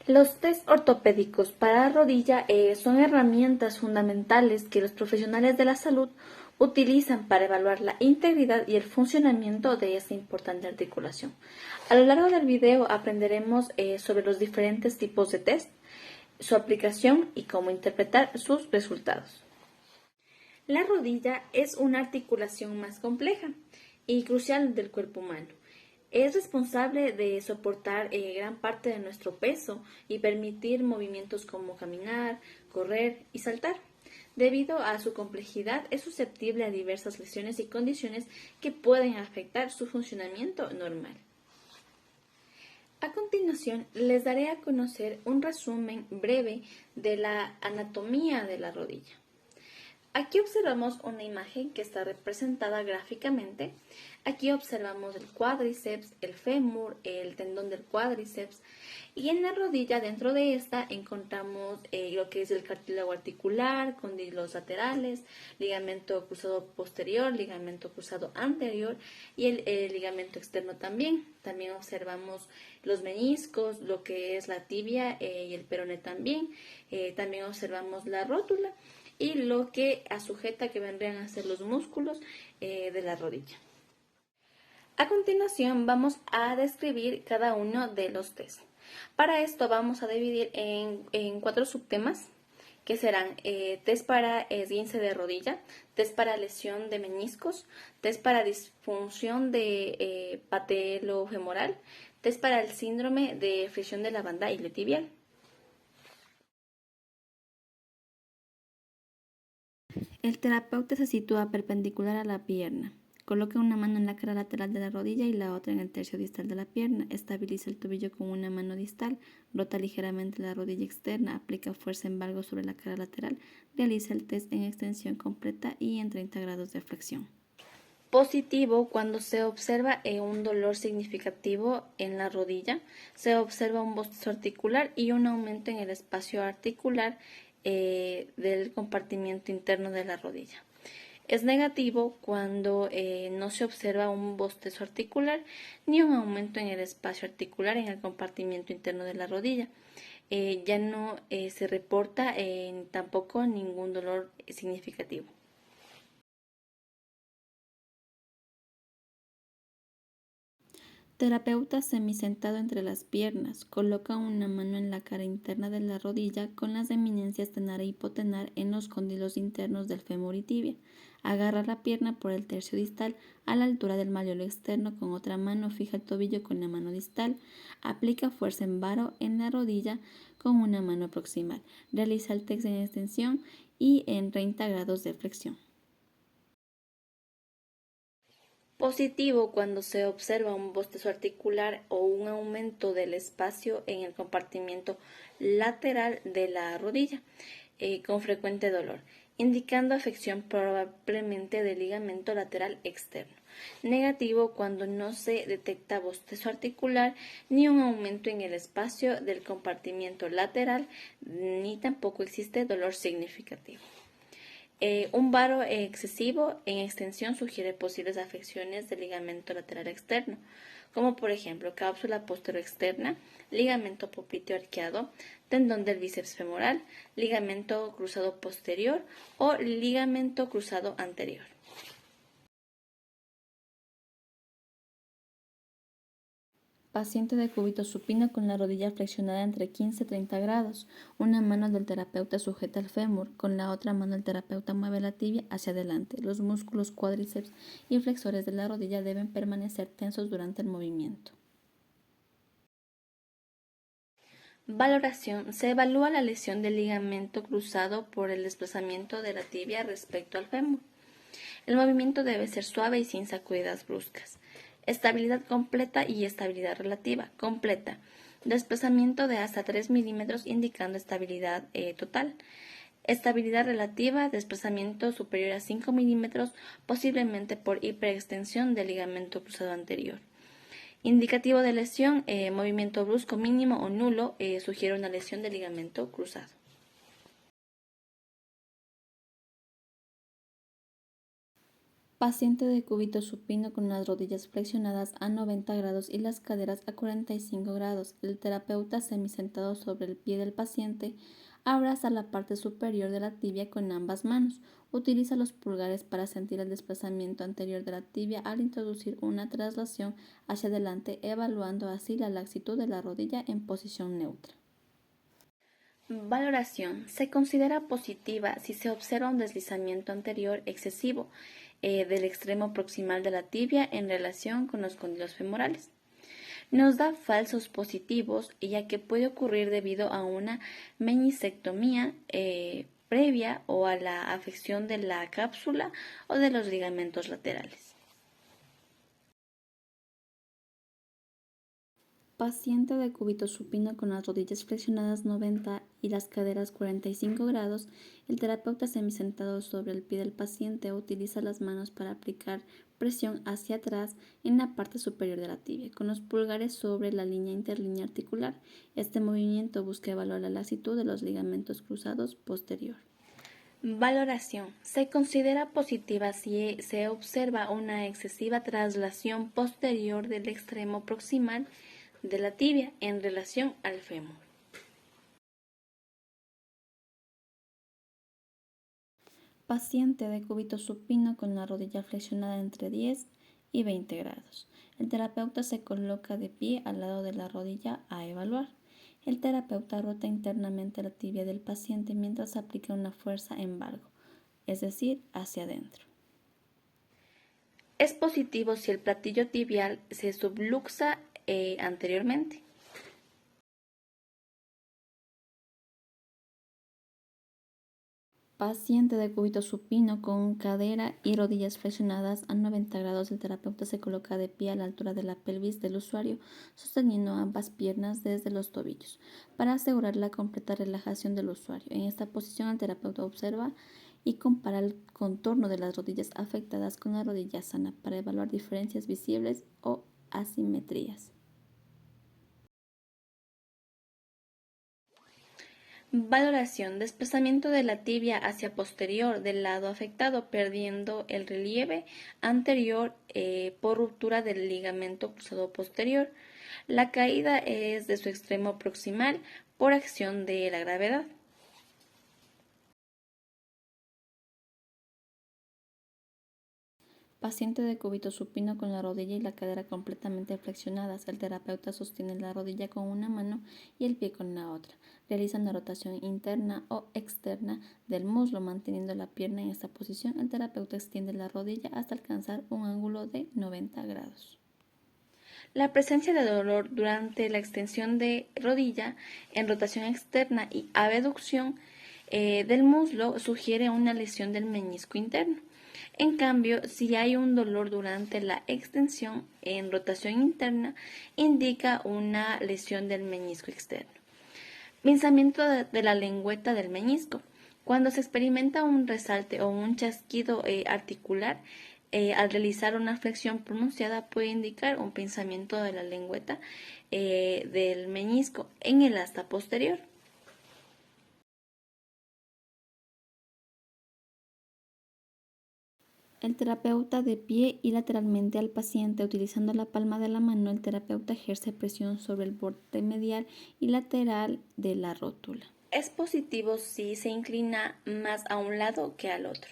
Los test ortopédicos para rodilla son herramientas fundamentales que los profesionales de la salud utilizan para evaluar la integridad y el funcionamiento de esta importante articulación. A lo largo del video aprenderemos sobre los diferentes tipos de test, su aplicación y cómo interpretar sus resultados. La rodilla es una articulación más compleja y crucial del cuerpo humano. Es responsable de soportar gran parte de nuestro peso y permitir movimientos como caminar, correr y saltar. Debido a su complejidad, es susceptible a diversas lesiones y condiciones que pueden afectar su funcionamiento normal. A continuación, les daré a conocer un resumen breve de la anatomía de la rodilla. Aquí observamos una imagen que está representada gráficamente. Aquí observamos el cuádriceps, el fémur, el tendón del cuádriceps y en la rodilla, dentro de esta, encontramos lo que es el cartílago articular, cóndilos laterales, ligamento cruzado posterior, ligamento cruzado anterior y el ligamento externo también. También observamos los meniscos, lo que es la tibia y el peroné también. También observamos la rótula y lo que sujeta que vendrían a ser los músculos de la rodilla. A continuación vamos a describir cada uno de los test. Para esto vamos a dividir en 4 subtemas que serán test para esguince de rodilla, test para lesión de meniscos, test para disfunción de patelofemoral, test para el síndrome de fricción de la banda iliotibial. El terapeuta se sitúa perpendicular a la pierna. Coloca una mano en la cara lateral de la rodilla y la otra en el tercio distal de la pierna. Estabiliza el tobillo con una mano distal. Rota ligeramente la rodilla externa. Aplica fuerza en valgo sobre la cara lateral. Realiza el test en extensión completa y en 30 grados de flexión. Positivo cuando se observa un dolor significativo en la rodilla. Se observa un bostezo articular y un aumento en el espacio articular del compartimiento interno de la rodilla. Es negativo cuando no se observa un bostezo articular ni un aumento en el espacio articular en el compartimiento interno de la rodilla. Ya no se reporta tampoco ningún dolor significativo. Terapeuta semisentado entre las piernas. Coloca una mano en la cara interna de la rodilla con las eminencias tenar e hipotenar en los cóndilos internos del fémur y tibia. Agarra la pierna por el tercio distal a la altura del malleolo externo. Con otra mano fija el tobillo con la mano distal. Aplica fuerza en varo en la rodilla con una mano proximal. Realiza el test en extensión y en 30 grados de flexión. Positivo cuando se observa un bostezo articular o un aumento del espacio en el compartimiento lateral de la rodilla con frecuente dolor, indicando afección probablemente del ligamento lateral externo. Negativo cuando no se detecta bostezo articular ni un aumento en el espacio del compartimiento lateral, ni tampoco existe dolor significativo. Un varo excesivo en extensión sugiere posibles afecciones del ligamento lateral externo, como por ejemplo cápsula posterior-externa, ligamento popliteo arqueado, tendón del bíceps femoral, ligamento cruzado posterior o ligamento cruzado anterior. Paciente de cúbito supino con la rodilla flexionada entre 15 y 30 grados. Una mano del terapeuta sujeta el fémur, con la otra mano el terapeuta mueve la tibia hacia adelante. Los músculos cuádriceps y flexores de la rodilla deben permanecer tensos durante el movimiento. Valoración. Se evalúa la lesión del ligamento cruzado por el desplazamiento de la tibia respecto al fémur. El movimiento debe ser suave y sin sacudidas bruscas. Estabilidad completa y estabilidad relativa. Completa. Desplazamiento de hasta 3 milímetros indicando estabilidad total. Estabilidad relativa. Desplazamiento superior a 5 milímetros, posiblemente por hiperextensión del ligamento cruzado anterior. Indicativo de lesión. Movimiento brusco mínimo o nulo sugiere una lesión del ligamento cruzado. Paciente de cúbito supino con las rodillas flexionadas a 90 grados y las caderas a 45 grados. El terapeuta semisentado sobre el pie del paciente abraza la parte superior de la tibia con ambas manos. Utiliza los pulgares para sentir el desplazamiento anterior de la tibia al introducir una traslación hacia adelante, evaluando así la laxitud de la rodilla en posición neutra. Valoración. Se considera positiva si se observa un deslizamiento anterior excesivo del extremo proximal de la tibia en relación con los cóndilos femorales. Nos da falsos positivos, ya que puede ocurrir debido a una meniscectomía previa o a la afección de la cápsula o de los ligamentos laterales. Paciente de cúbito supino con las rodillas flexionadas 90 y las caderas 45 grados, el terapeuta semisentado sobre el pie del paciente utiliza las manos para aplicar presión hacia atrás en la parte superior de la tibia, con los pulgares sobre la línea interlínea articular. Este movimiento busca evaluar la laxitud de los ligamentos cruzados posterior. Valoración. Se considera positiva si se observa una excesiva traslación posterior del extremo proximal de la tibia en relación al fémur. Paciente de cúbito supino con la rodilla flexionada entre 10 y 20 grados. El terapeuta se coloca de pie al lado de la rodilla a evaluar. El terapeuta rota internamente la tibia del paciente mientras aplica una fuerza en valgo, es decir, hacia adentro. Es positivo si el platillo tibial se subluxa anteriormente. Paciente de cúbito supino con cadera y rodillas flexionadas a 90 grados, el terapeuta se coloca de pie a la altura de la pelvis del usuario, sosteniendo ambas piernas desde los tobillos, para asegurar la completa relajación del usuario. En esta posición, el terapeuta observa y compara el contorno de las rodillas afectadas con la rodilla sana para evaluar diferencias visibles o asimetrías. Valoración. Desplazamiento de la tibia hacia posterior del lado afectado, perdiendo el relieve anterior por ruptura del ligamento cruzado posterior. La caída es de su extremo proximal por acción de la gravedad. Paciente de cúbito supino con la rodilla y la cadera completamente flexionadas. El terapeuta sostiene la rodilla con una mano y el pie con la otra. Realiza una rotación interna o externa del muslo, manteniendo la pierna en esta posición. El terapeuta extiende la rodilla hasta alcanzar un ángulo de 90 grados. La presencia de dolor durante la extensión de rodilla en rotación externa y abducción del muslo sugiere una lesión del menisco interno. En cambio, si hay un dolor durante la extensión en rotación interna, indica una lesión del menisco externo. Pinzamiento de la lengüeta del menisco. Cuando se experimenta un resalte o un chasquido articular, al realizar una flexión pronunciada puede indicar un pinzamiento de la lengüeta del menisco en el asta posterior. El terapeuta de pie y lateralmente al paciente, utilizando la palma de la mano, el terapeuta ejerce presión sobre el borde medial y lateral de la rótula. Es positivo si se inclina más a un lado que al otro.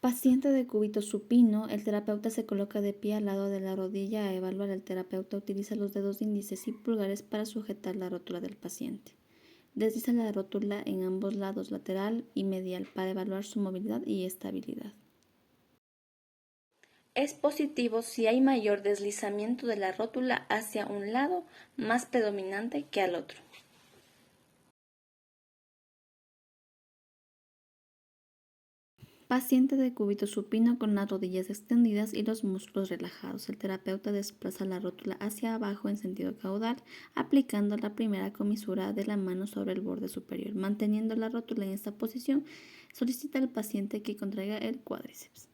Paciente de cúbito supino, el terapeuta se coloca de pie al lado de la rodilla a evaluar. El terapeuta utiliza los dedos índices y pulgares para sujetar la rótula del paciente. Desliza la rótula en ambos lados, lateral y medial, para evaluar su movilidad y estabilidad. Es positivo si hay mayor deslizamiento de la rótula hacia un lado más predominante que al otro. Paciente de cúbito supino con las rodillas extendidas y los músculos relajados. El terapeuta desplaza la rótula hacia abajo en sentido caudal, aplicando la primera comisura de la mano sobre el borde superior. Manteniendo la rótula en esta posición, solicita al paciente que contraiga el cuádriceps.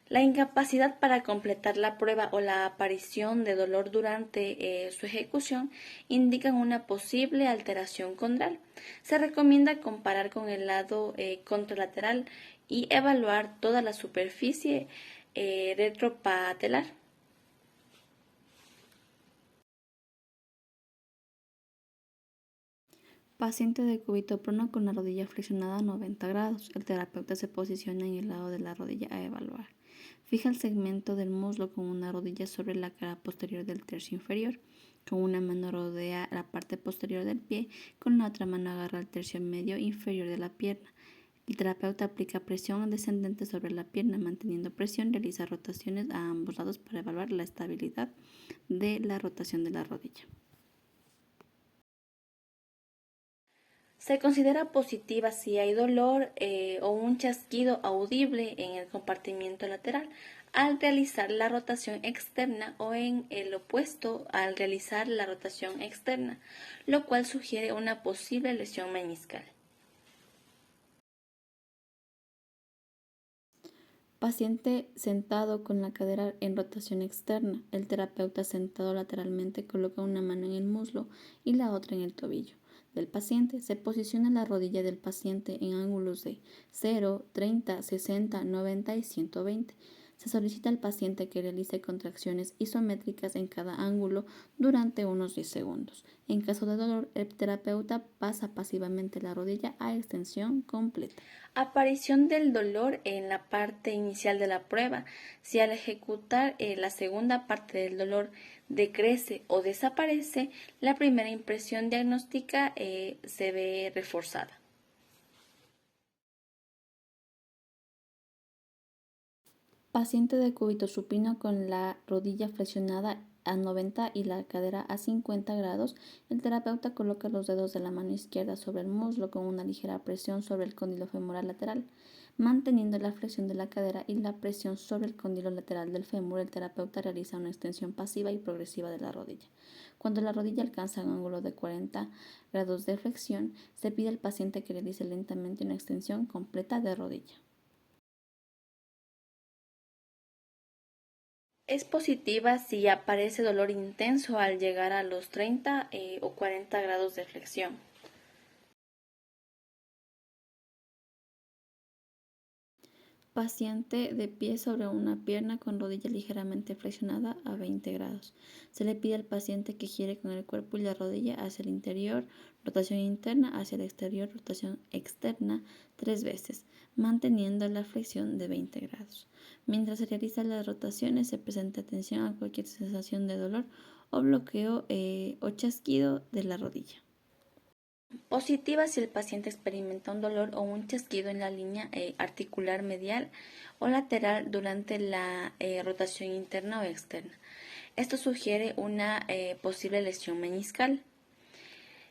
La incapacidad para completar la prueba o la aparición de dolor durante su ejecución indican una posible alteración condral. Se recomienda comparar con el lado contralateral y evaluar toda la superficie retropatelar. Paciente de cúbito prono con la rodilla flexionada a 90 grados. El terapeuta se posiciona en el lado de la rodilla a evaluar. Fija el segmento del muslo con una rodilla sobre la cara posterior del tercio inferior. Con una mano rodea la parte posterior del pie, con la otra mano agarra el tercio medio inferior de la pierna. El terapeuta aplica presión descendente sobre la pierna, manteniendo presión, realiza rotaciones a ambos lados para evaluar la estabilidad de la rotación de la rodilla. Se considera positiva si hay dolor o un chasquido audible en el compartimiento lateral al realizar la rotación externa o en el opuesto al realizar la rotación externa, lo cual sugiere una posible lesión meniscal. Paciente sentado con la cadera en rotación externa. El terapeuta sentado lateralmente coloca una mano en el muslo y la otra en el tobillo del paciente. Se posiciona la rodilla del paciente en ángulos de 0, 30, 60, 90 y 120. Se solicita al paciente que realice contracciones isométricas en cada ángulo durante unos 10 segundos. En caso de dolor, el terapeuta pasa pasivamente la rodilla a extensión completa. Aparición del dolor en la parte inicial de la prueba. Si al ejecutar la segunda parte del dolor decrece o desaparece, la primera impresión diagnóstica se ve reforzada. Paciente de cúbito supino con la rodilla flexionada a 90 y la cadera a 50 grados, el terapeuta coloca los dedos de la mano izquierda sobre el muslo con una ligera presión sobre el cóndilo femoral lateral. Manteniendo la flexión de la cadera y la presión sobre el cóndilo lateral del fémur, el terapeuta realiza una extensión pasiva y progresiva de la rodilla. Cuando la rodilla alcanza un ángulo de 40 grados de flexión, se pide al paciente que realice lentamente una extensión completa de rodilla. Es positiva si aparece dolor intenso al llegar a los 30 o 40 grados de flexión. Paciente de pie sobre una pierna con rodilla ligeramente flexionada a 20 grados. Se le pide al paciente que gire con el cuerpo y la rodilla hacia el interior, rotación interna hacia el exterior, rotación externa 3 veces, manteniendo la flexión de 20 grados. Mientras se realizan las rotaciones, se presenta atención a cualquier sensación de dolor o bloqueo o chasquido de la rodilla. Positiva si el paciente experimenta un dolor o un chasquido en la línea articular medial o lateral durante la rotación interna o externa. Esto sugiere una posible lesión meniscal.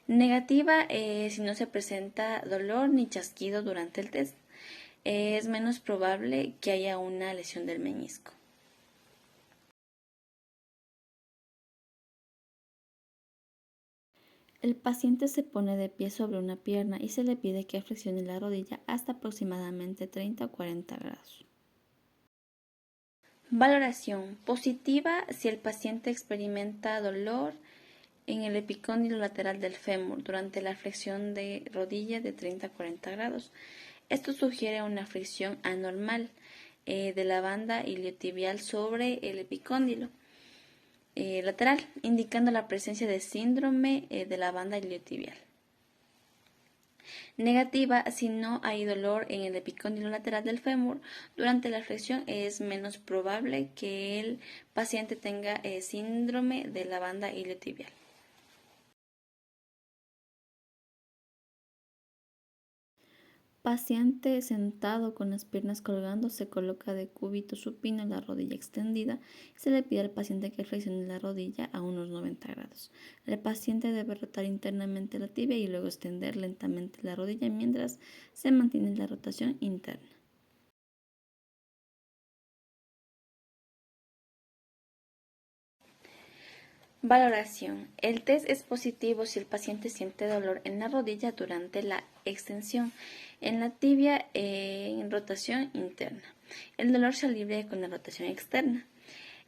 Negativa si no se presenta dolor ni chasquido durante el test. Es menos probable que haya una lesión del menisco. El paciente se pone de pie sobre una pierna y se le pide que flexione la rodilla hasta aproximadamente 30 o 40 grados. Valoración positiva si el paciente experimenta dolor en el epicóndilo lateral del fémur durante la flexión de rodilla de 30 a 40 grados. Esto sugiere una flexión anormal de la banda iliotibial sobre el epicóndilo lateral, indicando la presencia de síndrome de la banda iliotibial. Negativa si no hay dolor en el epicóndilo lateral del fémur durante la flexión, es menos probable que el paciente tenga síndrome de la banda iliotibial. Paciente sentado con las piernas colgando, se coloca de cúbito supino la rodilla extendida y se le pide al paciente que flexione la rodilla a unos 90 grados. El paciente debe rotar internamente la tibia y luego extender lentamente la rodilla mientras se mantiene la rotación interna. Valoración. El test es positivo si el paciente siente dolor en la rodilla durante la extensión, en la tibia en rotación interna. El dolor se alivia con la rotación externa.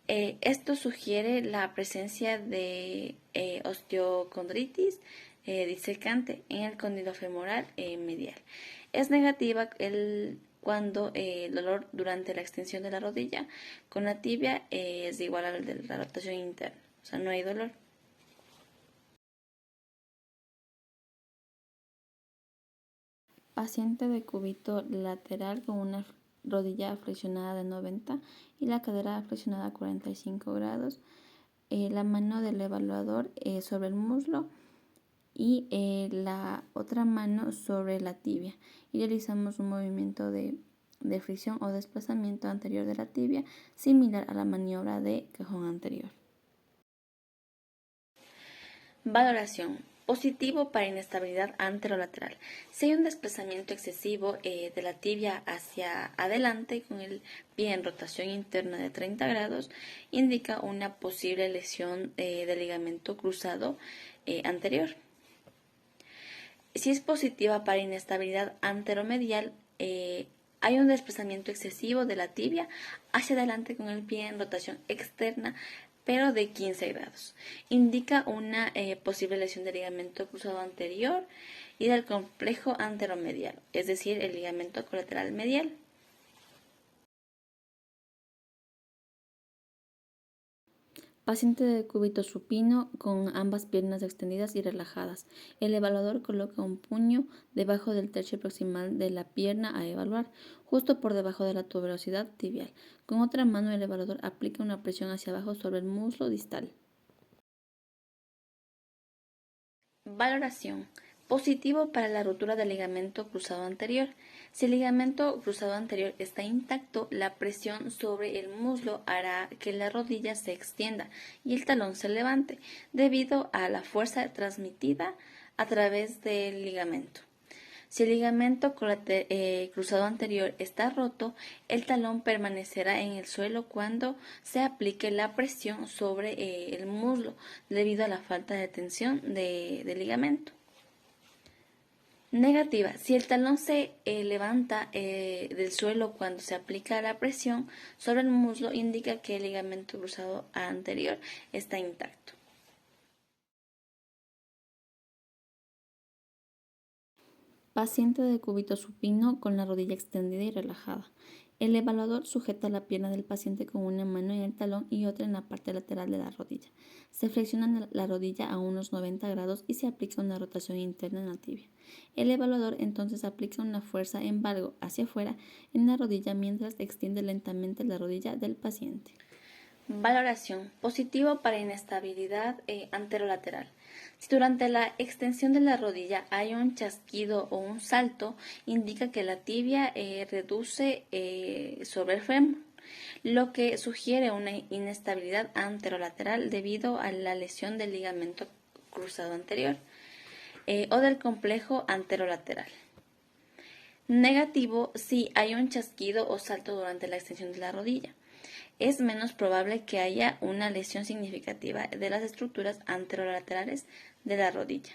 Esto sugiere la presencia de osteocondritis disecante en el cóndilo femoral medial. Es negativa cuando el dolor durante la extensión de la rodilla con la tibia es igual al de la rotación interna, o sea, no hay dolor. Paciente de cúbito lateral con una rodilla flexionada de 90 y la cadera flexionada a 45 grados. La mano del evaluador sobre el muslo y la otra mano sobre la tibia. Y realizamos un movimiento de fricción o desplazamiento anterior de la tibia similar a la maniobra de cajón anterior. Valoración. Positivo para inestabilidad anterolateral. Si hay un desplazamiento excesivo de la tibia hacia adelante con el pie en rotación interna de 30 grados, indica una posible lesión del ligamento cruzado anterior. Si es positiva para inestabilidad anteromedial, hay un desplazamiento excesivo de la tibia hacia adelante con el pie en rotación externa, pero de 15 grados. Indica una posible lesión del ligamento cruzado anterior y del complejo anteromedial, es decir, el ligamento colateral medial. Paciente de cúbito supino con ambas piernas extendidas y relajadas. El evaluador coloca un puño debajo del tercio proximal de la pierna a evaluar, justo por debajo de la tuberosidad tibial. Con otra mano el evaluador aplica una presión hacia abajo sobre el muslo distal. Valoración. Positivo para la rotura del ligamento cruzado anterior. Si el ligamento cruzado anterior está intacto, la presión sobre el muslo hará que la rodilla se extienda y el talón se levante, debido a la fuerza transmitida a través del ligamento. Si el ligamento cruzado anterior está roto, el talón permanecerá en el suelo cuando se aplique la presión sobre el muslo debido a la falta de tensión del ligamento. Negativa. Si el talón se levanta del suelo cuando se aplica la presión sobre el muslo, indica que el ligamento cruzado anterior está intacto. Paciente de cúbito supino con la rodilla extendida y relajada. El evaluador sujeta la pierna del paciente con una mano en el talón y otra en la parte lateral de la rodilla. Se flexiona la rodilla a unos 90 grados y se aplica una rotación interna en la tibia. El evaluador entonces aplica una fuerza en valgo hacia afuera en la rodilla mientras extiende lentamente la rodilla del paciente. Valoración. Positivo para inestabilidad anterolateral. Si durante la extensión de la rodilla hay un chasquido o un salto, indica que la tibia reduce sobre el fémur, lo que sugiere una inestabilidad anterolateral debido a la lesión del ligamento cruzado anterior o del complejo anterolateral. Negativo si hay un chasquido o salto durante la extensión de la rodilla. Es menos probable que haya una lesión significativa de las estructuras anterolaterales de la rodilla.